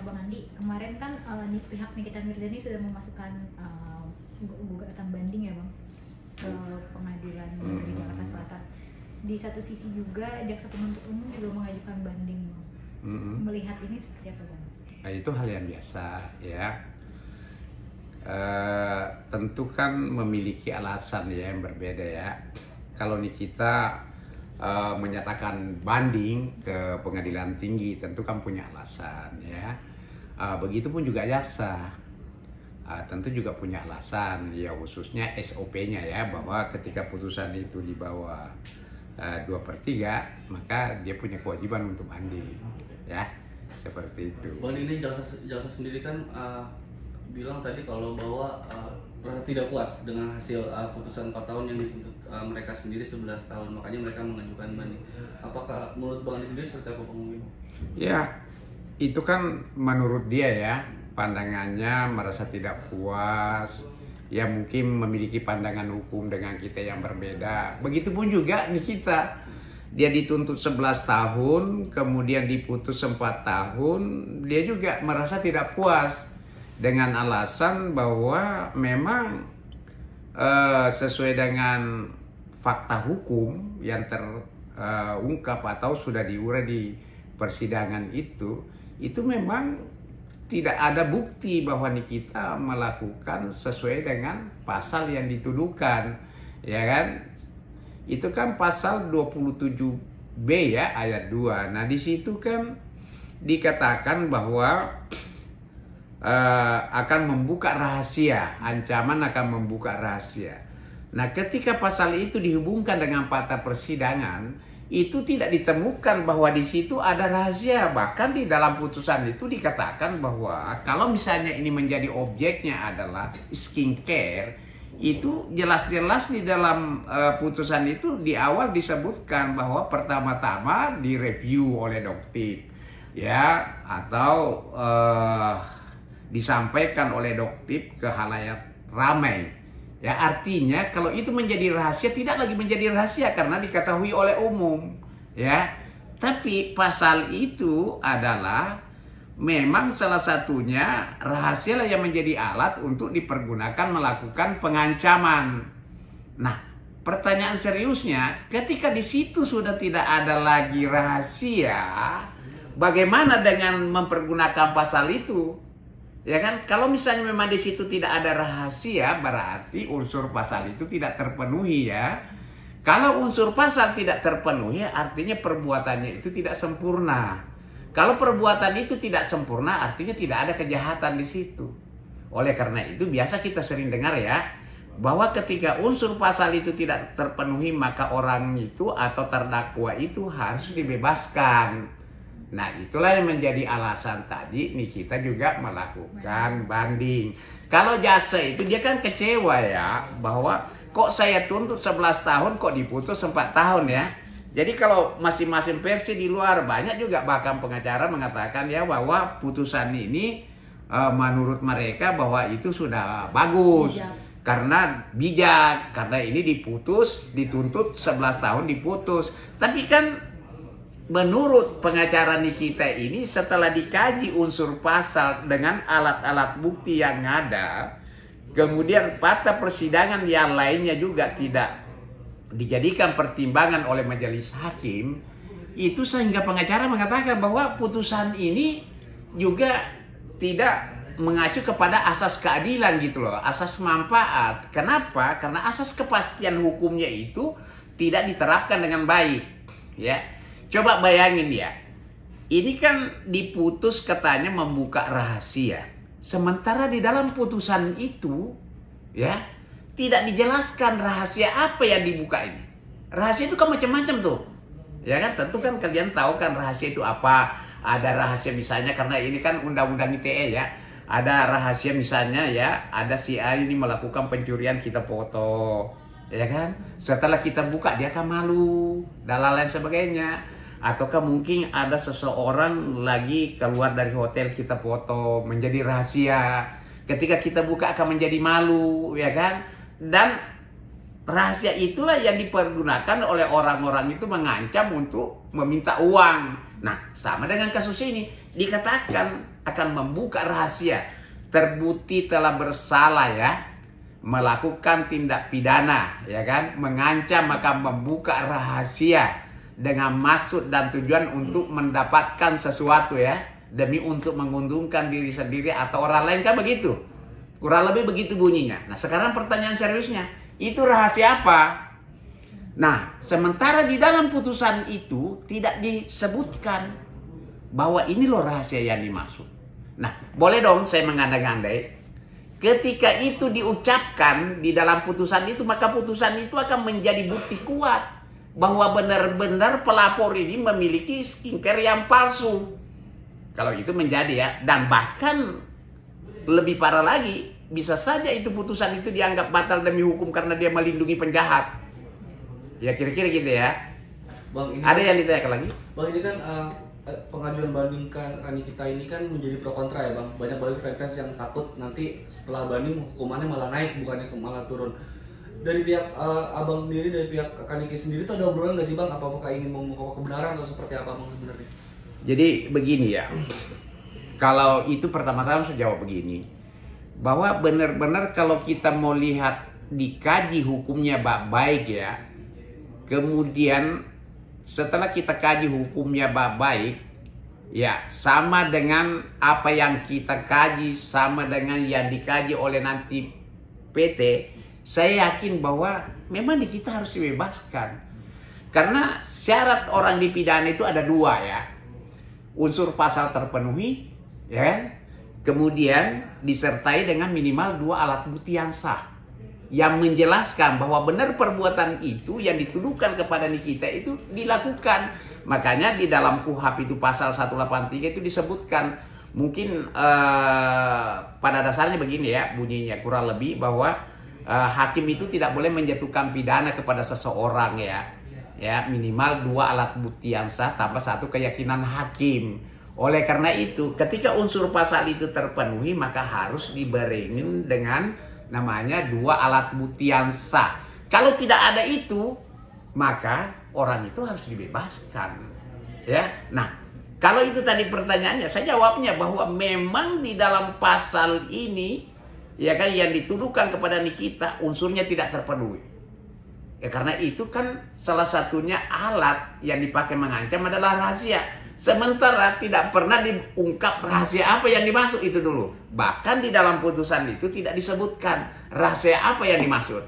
Bang Andi, kemarin kan nih, pihak Nikita Mirzani sudah memasukkan gugatan banding ya Bang ke Pengadilan Negeri Jakarta Selatan. Di satu sisi juga jaksa penuntut umum juga mengajukan banding Bang. Melihat ini seperti apa Bang? Nah, itu hal yang biasa ya. Tentu kan memiliki alasan ya yang berbeda ya. Kalau Nikita menyatakan banding ke pengadilan tinggi tentu kan punya alasan ya. Begitupun juga jaksa tentu juga punya alasan ya, khususnya SOP-nya ya, bahwa ketika putusan itu di bawah 2/3 maka dia punya kewajiban untuk banding ya, seperti itu. Bang, ini jaksa sendiri kan bilang tadi kalau bahwa merasa tidak puas dengan hasil putusan 4 tahun yang dituntut mereka sendiri 11 tahun, makanya mereka mengajukan banding. Apakah menurut Bang Andi sendiri seperti apa Bang? Ya, itu kan menurut dia ya, pandangannya merasa tidak puas, ya mungkin memiliki pandangan hukum dengan kita yang berbeda. Begitupun juga nih kita, dia dituntut 11 tahun, kemudian diputus 4 tahun, dia juga merasa tidak puas dengan alasan bahwa memang sesuai dengan fakta hukum yang terungkap atau sudah diurai di persidangan itu memang tidak ada bukti bahwa Nikita melakukan sesuai dengan pasal yang dituduhkan, ya kan? Itu kan pasal 27B ya, ayat 2. Nah, di situ kan dikatakan bahwa akan membuka rahasia, ancaman akan membuka rahasia. Nah, ketika pasal itu dihubungkan dengan fakta persidangan, itu tidak ditemukan bahwa di situ ada rahasia. Bahkan di dalam putusan itu dikatakan bahwa kalau misalnya ini menjadi objeknya adalah skincare, itu jelas-jelas di dalam putusan itu di awal disebutkan bahwa pertama-tama direview oleh Doktip, ya, atau disampaikan oleh Doktip ke halayak ramai. Ya, artinya kalau itu menjadi rahasia tidak lagi menjadi rahasia karena diketahui oleh umum, ya. Tapi pasal itu adalah memang salah satunya rahasia lah yang menjadi alat untuk dipergunakan melakukan pengancaman. Nah, pertanyaan seriusnya, ketika di situ sudah tidak ada lagi rahasia, bagaimana dengan mempergunakan pasal itu? Ya kan, kalau misalnya memang di situ tidak ada rahasia, berarti unsur pasal itu tidak terpenuhi ya. Kalau unsur pasal tidak terpenuhi, artinya perbuatannya itu tidak sempurna. Kalau perbuatan itu tidak sempurna, artinya tidak ada kejahatan di situ. Oleh karena itu, biasa kita sering dengar ya, bahwa ketika unsur pasal itu tidak terpenuhi, maka orang itu atau terdakwa itu harus dibebaskan. Nah, itulah yang menjadi alasan tadi Nikita juga melakukan banding. Kalau jaksa itu dia kan kecewa ya, bahwa kok saya tuntut 11 tahun kok diputus 4 tahun ya. Jadi kalau masing-masing versi di luar, banyak juga bahkan pengacara mengatakan ya bahwa putusan ini menurut mereka bahwa itu sudah bagus. Karena bijak, karena ini dituntut 11 tahun diputus. Tapi kan menurut pengacara Nikita ini, setelah dikaji unsur pasal dengan alat-alat bukti yang ada, kemudian fakta persidangan yang lainnya juga tidak dijadikan pertimbangan oleh majelis hakim, itu sehingga pengacara mengatakan bahwa putusan ini juga tidak mengacu kepada asas keadilan gitu loh, asas manfaat. Kenapa? Karena asas kepastian hukumnya itu tidak diterapkan dengan baik, ya. Coba bayangin ya, ini kan diputus katanya membuka rahasia. Sementara di dalam putusan itu, ya, tidak dijelaskan rahasia apa yang dibuka ini. Rahasia itu kan macam-macam tuh. Ya kan, tentu kan kalian tahu kan rahasia itu apa. Ada rahasia misalnya, karena ini kan undang-undang ITE ya. Ada rahasia misalnya ya, ada si A ini melakukan pencurian, kita foto. Ya kan, setelah kita buka dia akan malu, dan lain sebagainya. Ataukah mungkin ada seseorang lagi keluar dari hotel, kita foto, menjadi rahasia. Ketika kita buka akan menjadi malu, ya kan? Dan rahasia itulah yang dipergunakan oleh orang-orang itu mengancam untuk meminta uang. Nah, sama dengan kasus ini. dikatakan akan membuka rahasia, terbukti telah bersalah ya, melakukan tindak pidana ya kan, mengancam maka membuka rahasia dengan maksud dan tujuan untuk mendapatkan sesuatu ya, demi untuk menguntungkan diri sendiri atau orang lain, kan begitu. Kurang lebih begitu bunyinya. Nah, sekarang pertanyaan seriusnya, itu rahasia apa? Nah, sementara di dalam putusan itu tidak disebutkan bahwa ini loh rahasia yang dimaksud. Nah, boleh dong saya mengandai-andai, ketika itu diucapkan di dalam putusan itu, maka putusan itu akan menjadi bukti kuat bahwa benar-benar pelapor ini memiliki skincare yang palsu. Kalau itu menjadi ya, dan bahkan lebih parah lagi, bisa saja itu putusan itu dianggap batal demi hukum karena dia melindungi penjahat. Ya kira-kira gitu ya. Bang, ini ada yang ditanyakan lagi? Bang, ini kan pengajuan bandingkan Nikita ini kan menjadi pro kontra ya Bang. Banyak banget fans yang takut nanti setelah banding hukumannya malah naik, bukannya malah turun. Dari pihak abang sendiri, dari pihak Kak Niki sendiri tuh ada obrolan nggak sih Bang? Apakah ingin mengungkap kebenaran atau seperti apa Bang sebenarnya? Jadi begini ya, kalau itu pertama-tama saya jawab begini, bahwa benar-benar kalau kita mau lihat dikaji hukumnya baik ya, kemudian setelah kita kaji hukumnya baik ya, sama dengan apa yang kita kaji, sama dengan yang dikaji oleh nanti PT, saya yakin bahwa memang kita harus dibebaskan. Karena syarat orang dipidana itu ada dua ya. Unsur pasal terpenuhi, ya kan? Kemudian disertai dengan minimal 2 alat bukti yang sah, yang menjelaskan bahwa benar perbuatan itu yang dituduhkan kepada Nikita itu dilakukan. Makanya di dalam KUHP itu pasal 183 itu disebutkan, mungkin pada dasarnya begini ya bunyinya kurang lebih, bahwa hakim itu tidak boleh menjatuhkan pidana kepada seseorang ya minimal 2 alat bukti yang sah tambah 1 keyakinan hakim. Oleh karena itu ketika unsur pasal itu terpenuhi, maka harus dibarengin dengan namanya 2 alat bukti yang sah. Kalau tidak ada itu, maka orang itu harus dibebaskan ya. Nah, kalau itu tadi pertanyaannya, saya jawabnya bahwa memang di dalam pasal ini ya kan, yang dituduhkan kepada Nikita unsurnya tidak terpenuhi. Ya karena itu kan salah satunya alat yang dipakai mengancam adalah rahasia. Sementara tidak pernah diungkap rahasia apa yang dimaksud itu dulu. Bahkan di dalam putusan itu tidak disebutkan rahasia apa yang dimaksud.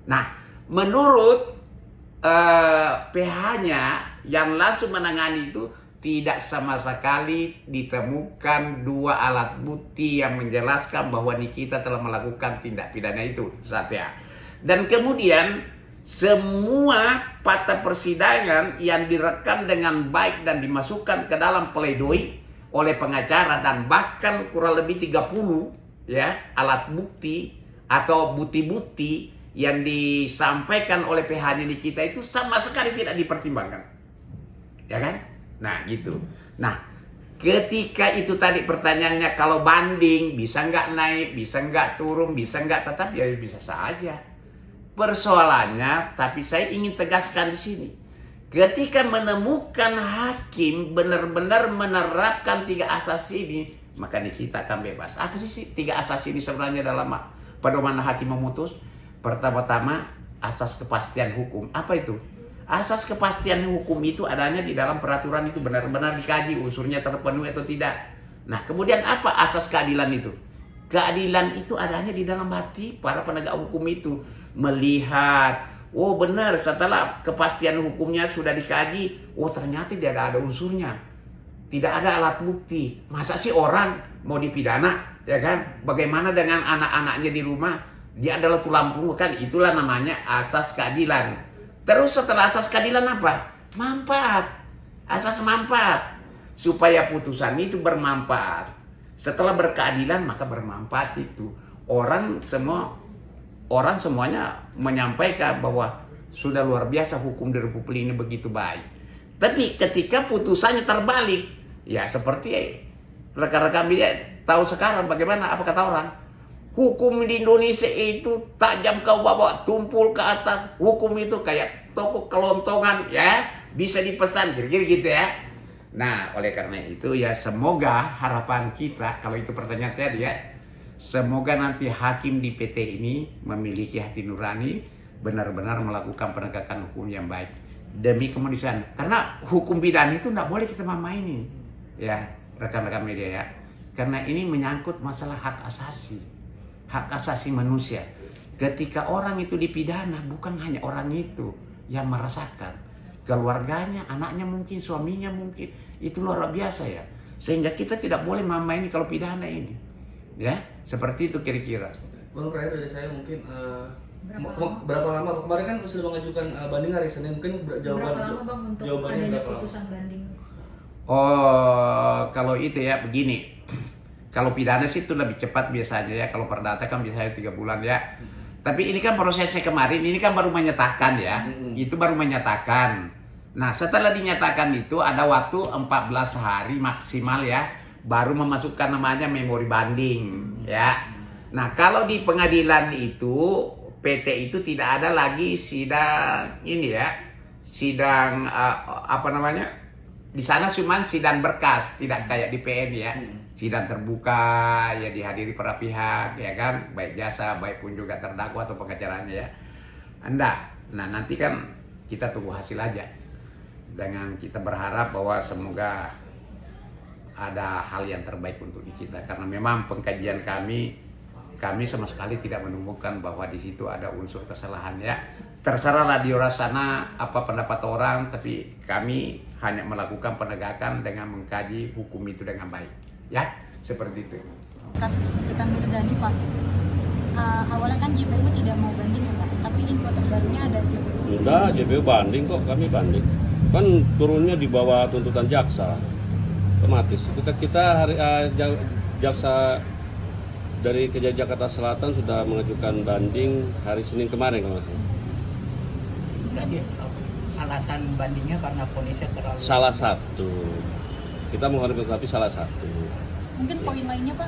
Nah, menurut PH-nya yang langsung menangani itu, tidak sama sekali ditemukan 2 alat bukti yang menjelaskan bahwa Nikita telah melakukan tindak pidana itu. Dan kemudian semua fakta persidangan yang direkam dengan baik dan dimasukkan ke dalam pledoi oleh pengacara, dan bahkan kurang lebih 30 ya alat bukti atau bukti-bukti yang disampaikan oleh PH Nikita itu sama sekali tidak dipertimbangkan. Ya kan? Nah gitu. Nah ketika itu tadi pertanyaannya, kalau banding bisa nggak naik, bisa nggak turun, bisa nggak tetap, ya bisa saja. Persoalannya, tapi saya ingin tegaskan di sini, ketika menemukan hakim benar-benar menerapkan 3 asas ini, maka Nikita akan bebas. Apa sih 3 asas ini sebenarnya dalam pedoman hakim memutus? Pertama-tama asas kepastian hukum. Apa itu? Asas kepastian hukum itu adanya di dalam peraturan itu benar-benar dikaji unsurnya terpenuhi atau tidak. Nah, kemudian apa asas keadilan itu? Keadilan itu adanya di dalam hati para penegak hukum itu. Melihat, oh benar setelah kepastian hukumnya sudah dikaji, oh ternyata tidak ada unsurnya. Tidak ada alat bukti. Masa sih orang mau dipidana, ya kan? Bagaimana dengan anak-anaknya di rumah? Dia adalah tulang punggung, kan? Itulah namanya asas keadilan. Terus setelah asas keadilan apa? Manfaat. Asas manfaat. Supaya putusan itu bermanfaat. Setelah berkeadilan maka bermanfaat itu. Orang semuanya menyampaikan bahwa sudah luar biasa hukum di Republik ini begitu baik. Tapi ketika putusannya terbalik, ya seperti rekan-rekan media tahu sekarang bagaimana, apa kata orang? Hukum di Indonesia itu tajam ke bawah, tumpul ke atas. Hukum itu kayak toko kelontongan, ya bisa dipesan, kira-kira gitu ya. Nah, oleh karena itu ya semoga harapan kita, kalau itu pertanyaan tadi ya, semoga nanti hakim di PT ini memiliki hati nurani, benar-benar melakukan penegakan hukum yang baik demi kemanusiaan. Karena hukum pidana itu tidak boleh kita main-mainin, ya rekan-rekan media ya. Karena ini menyangkut masalah hak asasi manusia. Ketika orang itu dipidana, bukan hanya orang itu yang merasakan, keluarganya, anaknya mungkin, suaminya mungkin, itu luar biasa ya. Sehingga kita tidak boleh main-main kalau pidana ini, ya seperti itu kira-kira. Bang, terakhir dari saya mungkin berapa lama kemarin kan sudah mengajukan banding hari Senin, mungkin Berapa lama Bang untuk jawabannya adanya berapa lama? putusan banding? Oh, kalau itu ya begini. Kalau pidana sih itu lebih cepat biasanya ya. Kalau perdata kan biasanya 3 bulan ya. Tapi ini kan prosesnya kemarin, ini kan baru menyatakan ya. Itu baru menyatakan. Nah, setelah dinyatakan itu ada waktu 14 hari maksimal ya, baru memasukkan namanya memori banding ya. Nah, kalau di pengadilan itu PT itu tidak ada lagi sidang ini ya. Sidang apa namanya? Di sana cuma sidang berkas, tidak kayak di PN ya. Sidang terbuka, ya dihadiri para pihak, ya kan, baik jasa, baik pun juga terdakwa atau pengacaranya ya. Anda, nah nanti kan kita tunggu hasil aja. Dengan kita berharap bahwa semoga ada hal yang terbaik untuk kita. Karena memang pengkajian kami sama sekali tidak menemukan bahwa di situ ada unsur kesalahan ya. Terserahlah di luar sana apa pendapat orang, tapi kami hanya melakukan penegakan dengan mengkaji hukum itu dengan baik. Ya, seperti itu. Kasus Nikita Mirzani, Pak. Awalnya kan JPU tidak mau banding ya, Pak. Tapi info terbarunya ada JPU. Enggak, JPU banding kok, kami banding. Kan turunnya di bawah tuntutan jaksa. Otomatis. Itu kan kita jaksa dari Kejati Jakarta Selatan sudah mengajukan banding hari Senin kemarin kalau nggak salah. Alasan bandingnya karena ponisnya terlalu Salah satu. Kita menghormati tapi salah satu. Mungkin poin lainnya, Pak?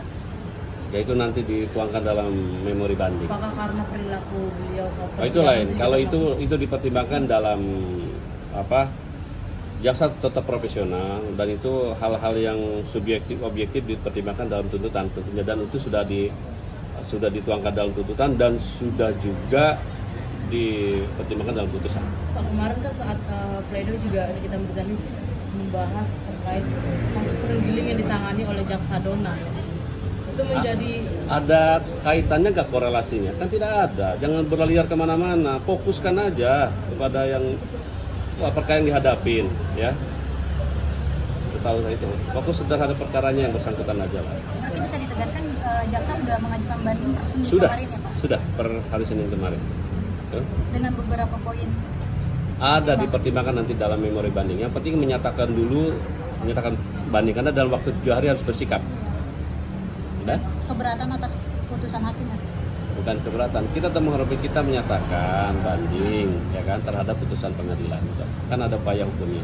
Yaitu nanti dituangkan dalam memori banding. Apakah karena perilaku beliau saat Oh, itu lain. Kalau itu dipertimbangkan dalam apa? Jaksa tetap profesional dan itu hal-hal yang subjektif objektif dipertimbangkan dalam tuntutan tentunya, dan itu sudah dituangkan dalam tuntutan dan sudah juga dipertimbangkan dalam putusan. Pak, kemarin kan saat pledoi juga Nikita Mirzani membahas terkait kasus terenggiling yang ditangani oleh Jaksa Dona. Itu menjadi ada kaitannya nggak korelasinya? Kan tidak ada. Jangan berliar kemana-mana. Fokuskan aja kepada yang perkara yang dihadapin, ya. Setahu saya itu. Fokus terhadap perkaranya yang bersangkutan aja lah. Berarti bisa ditegaskan jaksa sudah mengajukan banding per Senin kemarin ya, Pak? Sudah per hari Senin kemarin. Dengan beberapa poin. Ada dipertimbangkan nanti dalam memori banding. Yang penting menyatakan banding karena dalam waktu 7 hari harus bersikap. Dan keberatan atas putusan hakim. Bukan keberatan, kita tetap mengharapkan kita menyatakan banding ya kan terhadap putusan pengadilan. Kan ada upaya hukumnya.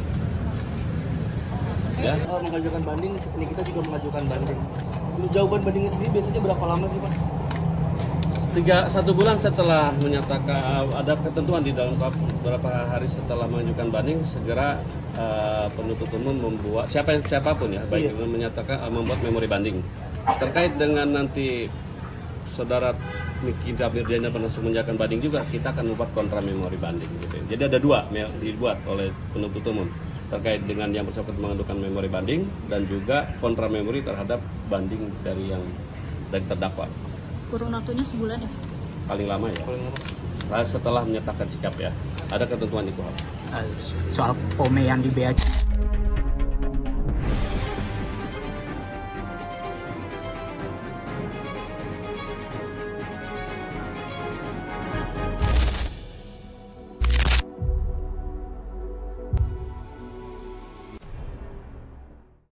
Ya. mengajukan banding, ini kita juga mengajukan banding. Untuk jawaban bandingnya sendiri biasanya berapa lama sih, Pak? 1 bulan setelah menyatakan ada ketentuan di dalam beberapa hari setelah mengajukan banding, segera penuntut umum membuat siapapun ya baik menyatakan membuat memori banding terkait dengan nanti saudara Nikita Mirzani pernah mengajukan banding juga, kita akan membuat kontra memori banding gitu. Jadi ada 2 dibuat oleh penuntut umum terkait dengan yang bersangkutan mengajukan memori banding dan juga kontra memori terhadap banding dari terdakwa. Kurun waktunya sebulan ya? Paling lama ya. Setelah menyatakan sikap ya. Ada ketentuan di KUHP. Soal POME yang di BAC